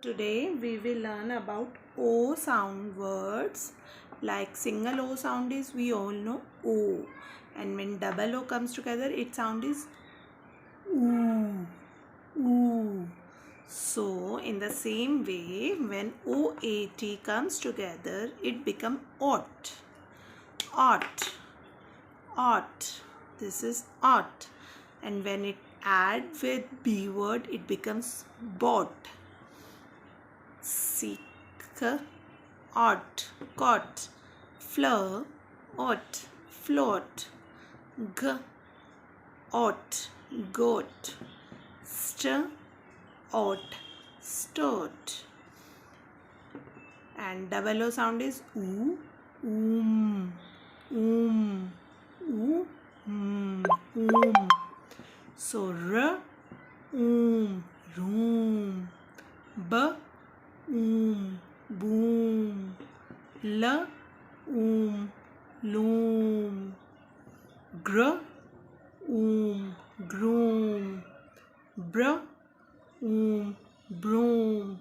Today we will learn about O sound words. Like single O sound is, we all know, O, and when double O comes together its sound is oo, oo. So in the same way, when OAT comes together it becomes ought, ought, ought. This is ought, and when it add with B word it becomes bought. Seek, ought, caught, fleur, ought, float, g, ought, goat, st, ought, stoat. And double O sound is oo, oom, oom, oom. So r, oom, room, b, boom, l, loom, gr, groom, br, broom.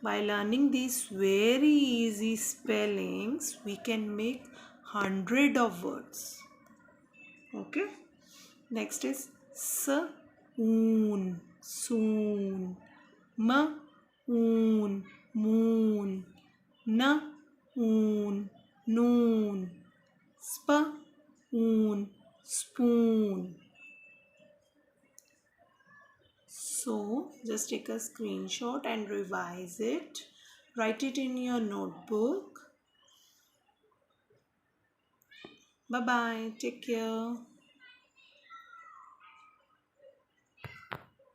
By learning these very easy spellings, we can make 100 of words. Okay. Next is soon, soon, moon, moon, noon, spoon. So just take a screenshot and revise it. Write it in your notebook. Bye bye. Take care.